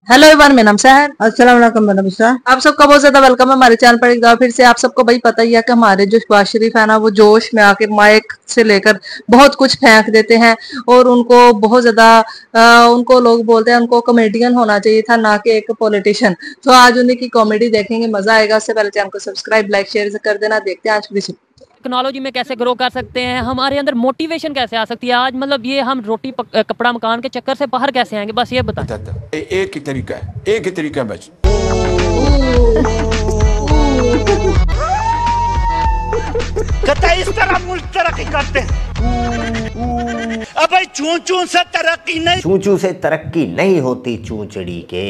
Hello everyone, मेरा नाम है। अस्सलाम वालेकुम मैडम साहब, आप सबका बहुत ज्यादा वेलकम है हमारे चैनल पर एक बार फिर से। आप सबको भाई पता ही है कि हमारे जो शहबाज शरीफ है ना, वो जोश में आके माइक से लेकर बहुत कुछ फेंक देते हैं और उनको बहुत ज्यादा उनको लोग बोलते हैं उनको कॉमेडियन होना चाहिए था, ना कि एक पॉलिटिशियन। तो आज उन्हीं की कॉमेडी देखेंगे, मजा आएगा। उससे पहले चैनल को सब्सक्राइब, लाइक, शेयर कर देना। देखते हैं आज की टेक्नोलॉजी में कैसे ग्रो कर सकते हैं, हमारे अंदर मोटिवेशन कैसे आ सकती है। आज मतलब ये हम रोटी कपड़ा मकान के चक्कर से बाहर कैसे आएंगे, बस ये बताएं। एक ही तरीका है, एक ही तरीका है बस। इस तरह मुल्क तरक्की करते हैं। अब भाई चूं चूं से तरक्की नहीं, चूं चूं से तरक्की नहीं होती चूंचड़ी के।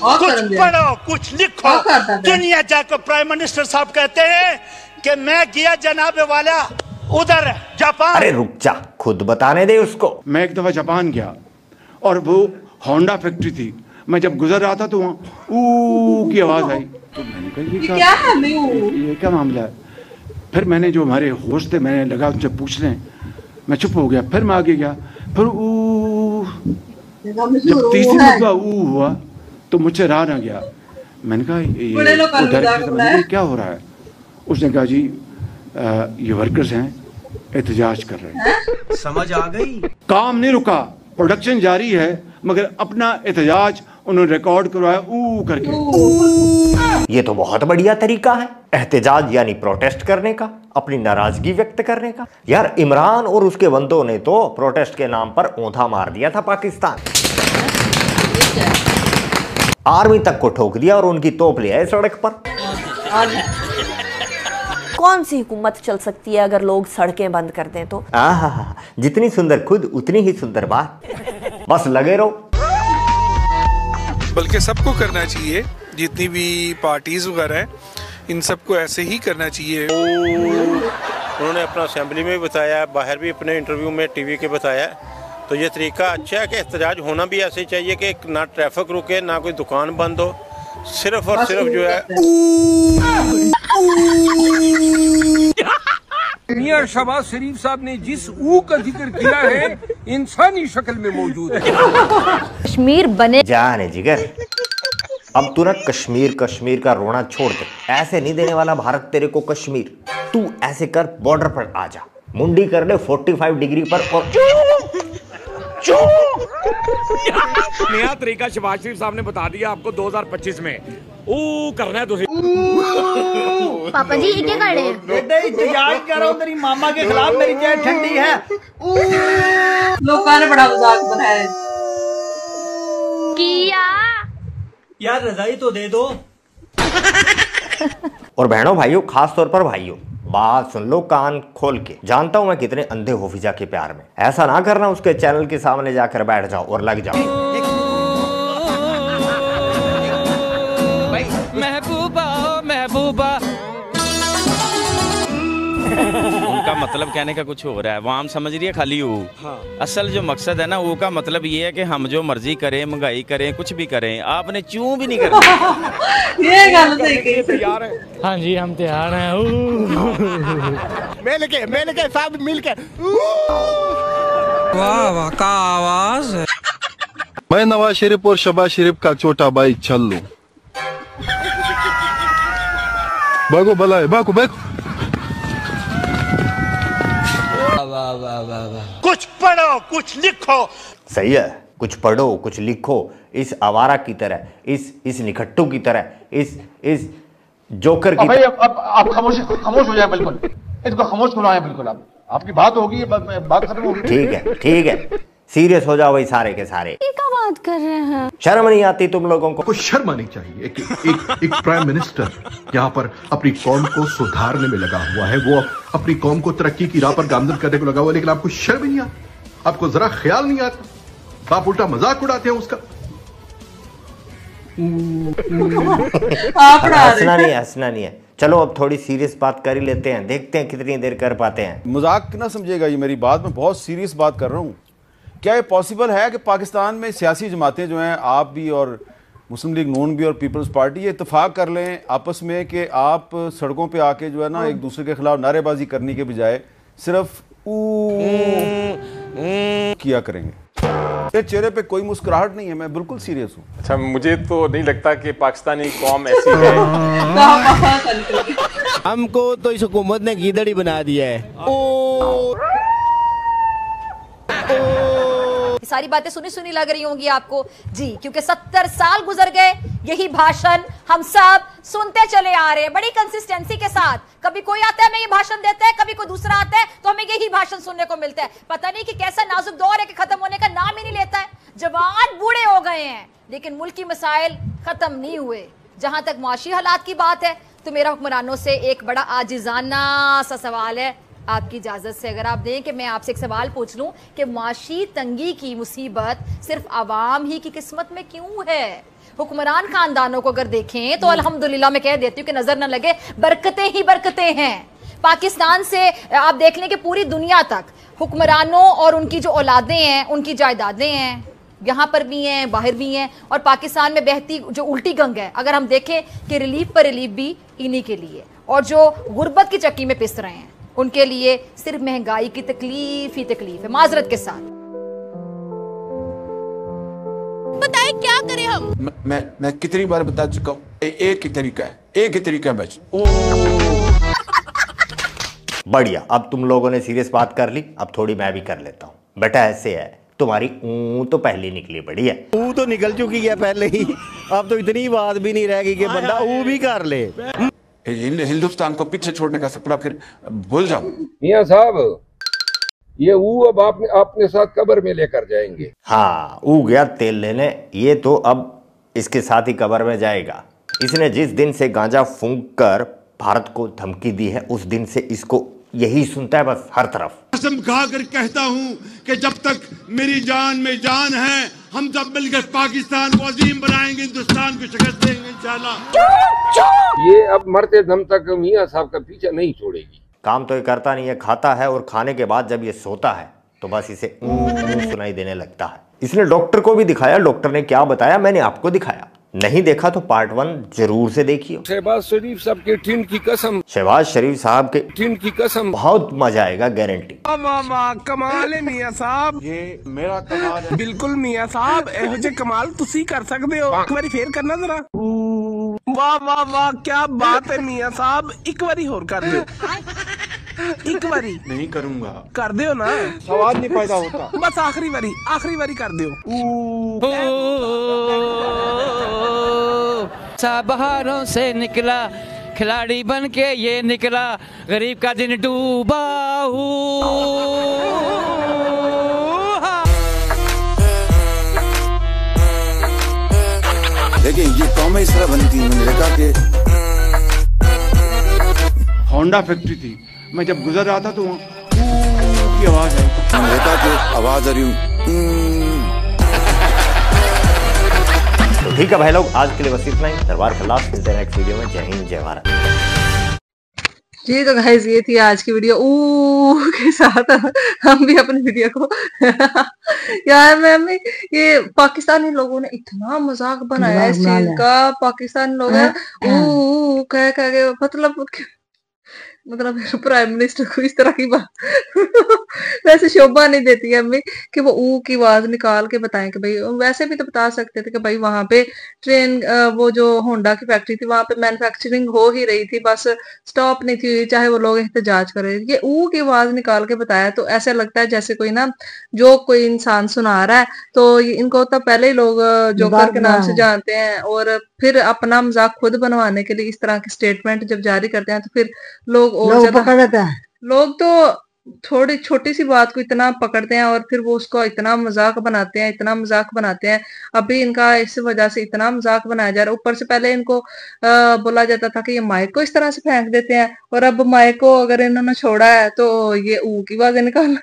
कुछ पढ़ो, कुछ लिखो। दुनिया जाकर प्राइम मिनिस्टर साहब कहते हैं कि मैं गया जनाब वाला उधर जापान। अरे रुक जा, खुद बताने दे उसको। मैं एक दफा जापान गया और वो होंडा फैक्ट्री थी। मैं जब गुजर रहा था तो वहाँ ऊ की आवाज आई, तो मैंने कहा ये क्या मामला है। फिर मैंने जो हमारे होस्ट थे, मैंने लगा उनसे पूछने, मैं चुप हो गया। फिर मैं आगे गया, फिर ऊ, जब तीसरी मरतबा ऊ हुआ तो मुझसे रहा ना गया। मैंने कहा ये क्या हो रहा है। उसने कहा जी ये वर्कर्स हैं, एहतजाज कर रहे हैं। समझ आ गई। काम नहीं रुका, प्रोडक्शन जारी है, मगर अपना एहतजाज उन्होंने रिकॉर्ड करवाया ऊ करके। ये तो बहुत बढ़िया तरीका है, एहतजाज यानी प्रोटेस्ट करने का, अपनी नाराजगी व्यक्त करने का। यार इमरान और उसके बंदों ने तो प्रोटेस्ट के नाम पर औंधा मार दिया था पाकिस्तान। आर्मी तक को ठोक दिया और उनकी तोप ले आए सड़क पर। कौन सी हुकूमत चल सकती है अगर लोग सड़कें बंद कर दें तो? जितनी सुंदर खुद उतनी ही सुंदर बात। बस लगे रहो। बल्कि सबको करना चाहिए, जितनी भी पार्टीज वगैरह हैं इन सबको ऐसे ही करना चाहिए। उन्होंने अपना असेंबली में बताया, बाहर भी अपने इंटरव्यू में टीवी के बताया। तो ये तरीका अच्छा है कि एहतजाज होना भी ऐसे चाहिए कि ना ट्रैफिक रुके, ना कोई दुकान बंद हो, सिर्फ और सिर्फ जो है। मियां शहबाज शरीफ साहब ने जिस ऊ का जिक्र किया है इंसानी शक्ल में मौजूद है। कश्मीर बने जाने जिगर, अब तू ना कश्मीर कश्मीर का रोना छोड़ दे। ऐसे नहीं देने वाला भारत तेरे को कश्मीर। तू ऐसे कर, बॉर्डर पर आ जा, मुंडी कर ले 45 डिग्री पर और नया तरीका शहबाज शरीफ साहब ने बता दिया आपको 2025 में ओ करना है तुझे। पापा जी ये क्या कर रहे हैं? बेटा इhtजाज कर रहा हूँ तेरी मामा के खिलाफ, मेरी चाय ठंडी है। लोगों ने बड़ा मजाक बनाया किया। यार रजाई तो दे दो। और बहनों भाइयों, खास तौर पर भाइयों, बात सुन लो कान खोल के। जानता हूं मैं कितने अंधे हो फिजा के प्यार में। ऐसा ना करना, उसके चैनल के सामने जाकर बैठ जाओ और लग जाओ। महबूबा महबूबा, उनका मतलब कहने का कुछ हो रहा है, वो आम समझ रही है खाली वो। असल जो मकसद है ना, वो का मतलब ये है कि हम जो मर्जी करें, महंगाई करें, कुछ भी करें, आपने चूं भी नहीं करना। ये गल तैयार है। हाँ जी हम तैयार हैं। मिल के सब मिल के। वाह वाह का आवाज है। मैं नवाज शरीफ और शहबाज शरीफ का छोटा भाई छल्लू। भागो भला, भागो भागो। कुछ पढ़ो, कुछ लिखो। सही है, कुछ पढ़ो, कुछ लिखो। इस आवारा की तरह, इस निखट्टू की तरह, इस जोकर की तरह। आप खामोश हो जाए, बिल्कुल इसको खामोश करवाएं, बिल्कुल आपकी बात होगी, बात खत्म होगी। ठीक है, सीरियस हो जाओ भाई सारे के सारे। क्या बात कर रहे हैं? शर्म नहीं आती तुम लोगों को? कुछ शर्म आनी चाहिए। एक प्राइम मिनिस्टर यहाँ पर अपनी कौम को सुधारने में लगा हुआ है, वो अपनी कौम को तरक्की की राह पर गामजन करने को लगा हुआ है, लेकिन आपको शर्म नहीं आती, आपको जरा ख्याल नहीं आता, आप उल्टा मजाक उड़ाते हैं उसका। हंसना नहीं है। चलो अब थोड़ी सीरियस बात कर ही लेते हैं, देखते हैं कितनी देर कर पाते हैं। मजाक ना समझिएगा ये मेरी बात, मैं बहुत सीरियस बात कर रहा हूँ। क्या ये पॉसिबल है कि पाकिस्तान में सियासी जमातें जो हैं, आप भी और मुस्लिम लीग नून भी और पीपल्स पार्टी, ये इत्तेफाक कर लें आपस में कि आप सड़कों पे आके जो है ना एक दूसरे के खिलाफ नारेबाजी करने के बजाय सिर्फ किया करेंगे? चेहरे पे कोई मुस्कुराहट नहीं है, मैं बिल्कुल सीरियस हूँ। अच्छा, मुझे तो नहीं लगता कि पाकिस्तानी कौम ऐसी है। हमको तो इस हुकूमत ने गीदड़ी बना दिया है। सारी बातें सुनी सुनी लग रही होंगी आपको जी, क्योंकि 70 साल गुजर गए, यही भाषण हम सब सुनते चले आ रहे हैं बड़ी कंसिस्टेंसी के साथ। कभी कोई आता है हमें ये भाषण देता है, कभी कोई दूसरा आता है तो हमें यही भाषण सुनने को मिलता है। पता नहीं कि कैसा नाजुक दौर है कि खत्म होने का नाम ही नहीं लेता है। जवान बूढ़े हो गए हैं लेकिन मुल्की मसाइल खत्म नहीं हुए। जहां तक मुआशी हालात की बात है तो मेरा हुक्मरानों से एक बड़ा आजिजाना सा सवाल है, आपकी इजाजत से अगर आप दें कि मैं आपसे एक सवाल पूछ लूं कि माशी तंगी की मुसीबत सिर्फ आवाम ही की किस्मत में क्यों है? हुक्मरान खानदानों को अगर देखें तो अल्हम्दुलिल्लाह मैं कह देती हूँ कि नजर न लगे, बरकतें ही बरकतें हैं। पाकिस्तान से आप देख लें कि पूरी दुनिया तक हुक्मरानों और उनकी जो औलादें हैं, उनकी जायदादें हैं, यहाँ पर भी हैं बाहर भी हैं। और पाकिस्तान में बहती जो उल्टी गंग है, अगर हम देखें कि रिलीफ पर रिलीफ भी इन्हीं के लिए, और जो गुर्बत की चक्की में पिस रहे हैं उनके लिए सिर्फ महंगाई की तकलीफ ही तकलीफ है। माजरत के साथ बताए क्या करें हम? मैं कितनी बार बता चुका हूँ, एक ही तरीका है, एक ही तरीका है बस। बढ़िया, अब तुम लोगों ने सीरियस बात कर ली, अब थोड़ी मैं भी कर लेता हूँ। बेटा ऐसे है, तुम्हारी ऊ तो पहले निकली पड़ी है। ऊ तो निकल चुकी है पहले ही, अब तो इतनी बात भी नहीं रहेगी कि बंदा ऊ भी कर ले। हिंदुस्तान को पीछे छोड़ने का सपना फिर भूल जाओ। मियां साहब, ये ऊ अब आपने साथ कब्र में लेकर जाएंगे। हाँ, ऊ गया तेल लेने, ये तो अब इसके साथ ही कब्र में जाएगा। इसने जिस दिन से गांजा फूंक कर भारत को धमकी दी है, उस दिन से इसको यही सुनता है बस हर तरफ। कसम खाकर कहता हूँ कि जब तक मेरी जान में जान है, हम सब मिलकर पाकिस्तान को अजीम बनाएंगे, हिंदुस्तान को शिकस्त देंगे इंशाल्लाह। ये अब मरते दम तक मियां साहब का पीछा नहीं छोड़ेगी। काम तो ये करता नहीं है, खाता है और खाने के बाद जब ये सोता है तो बस इसे सुनाई देने लगता है। इसने डॉक्टर को भी दिखाया, डॉक्टर ने क्या बताया मैंने आपको दिखाया। नहीं देखा तो पार्ट 1 जरूर से देखिए। शहबाज शरीफ साहब के टीम की कसम, शहबाज शरीफ साहब के टीम की कसम, बहुत मजा आएगा गारंटी। वाह कमाल है मियां साहब, ये मेरा कमाल है। बिल्कुल मियां साहब, एहो जे कमाल तुसी कर सकते हो। एक बारी फेर करना जरा। वाह वाह वाह क्या बात है मियां साहब, एक बारी और कर दो। एक बारी नहीं करूंगा, कर दो ना, सवाल नहीं पैदा होता। बस आखिरी बारी कर दो। बहारों से निकला खिलाड़ी बन के ये निकला, गरीब का दिन डूबा देखिए ये कौमें इस तरह बनती है। मैंने देखा कि होंडा फैक्ट्री थी, मैं जब गुजर रहा था तो वहाँ की आवाज आई, मैंने देखा कि आवाज आ रही हूँ। तो ठीक है भाई लोग, आज के लिए बस इतना ही। दरबार खिलाफ मिलते हैं नेक्स्ट वीडियो में। जय हिंद जय भारत। जी तो गाइस ये थी आज की वीडियो के साथ हम भी अपनी वीडियो को यार मैम ये पाकिस्तानी लोगों ने इतना मजाक बनाया इस चीज का। पाकिस्तानी लोग कह के मतलब प्राइम मिनिस्टर को इस तरह की बात वैसे शोभा नहीं देती है हमें कि वो ऊ की आवाज निकाल के बताएं कि भाई, वैसे भी तो बता सकते थे कि भाई वहां पे ट्रेन वो जो होंडा की फैक्ट्री थी वहां पे मैन्युफैक्चरिंग हो ही रही थी, बस स्टॉप नहीं थी, चाहे वो लोग एहतजाज कर रहे थे। ये ऊ की आवाज निकाल के बताया तो ऐसा लगता है जैसे कोई ना जो कोई इंसान सुना रहा है। तो इनको तो पहले ही लोग जोकर के नाम से जानते हैं और फिर अपना मजाक खुद बनवाने के लिए इस तरह के स्टेटमेंट जब जारी करते हैं तो फिर लोग और ज्यादा लोग तो थोड़ी छोटी सी बात को इतना पकड़ते हैं और फिर वो उसको इतना मजाक बनाते हैं। अभी इनका इस वजह से इतना मजाक बनाया जा रहा है। ऊपर से पहले इनको बोला जाता था कि ये माइक को इस तरह से फेंक देते हैं और अब माइक को अगर इन्होंने छोड़ा है तो ये ऊ की आवाजें निकालना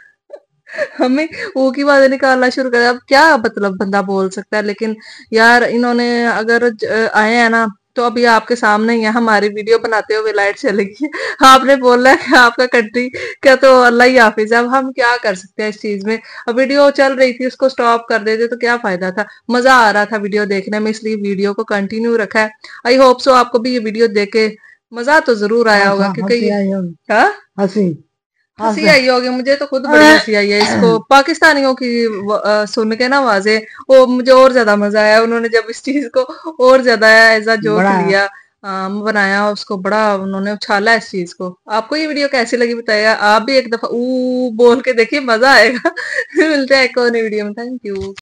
हमें ऊ की आवाजें निकालना शुरू कर। अब क्या मतलब बंदा बोल सकता है। लेकिन यार इन्होंने अगर आए हैं ना तो अभी आपके सामने ही है, हमारी वीडियो बनाते हुए लाइट चली गई। आपने बोला कि आपका कंट्री क्या, तो अल्लाह ही हाफिज। अब हम क्या कर सकते हैं इस चीज में। अब वीडियो चल रही थी उसको स्टॉप कर देते तो क्या फायदा था। मजा आ रहा था वीडियो देखने में, इसलिए वीडियो को कंटिन्यू रखा है। आई होप सो आपको भी ये वीडियो देख के मजा तो जरूर आया होगा क्योंकि हंसी आई होगी, मुझे तो खुद बड़ी हंसी आई है इसको पाकिस्तानियों की सुन के ना आवाजें, वो मुझे और ज्यादा मजा आया। उन्होंने जब इस चीज को और ज्यादा एज अ जोक लिया, बनाया उसको, बड़ा उन्होंने उछाला इस चीज को। आपको ये वीडियो कैसी लगी बताइएगा, आप भी एक दफा बोल के देखिए, मजा आएगा। मिलते हैं एक और नई वीडियो में, थैंक यू।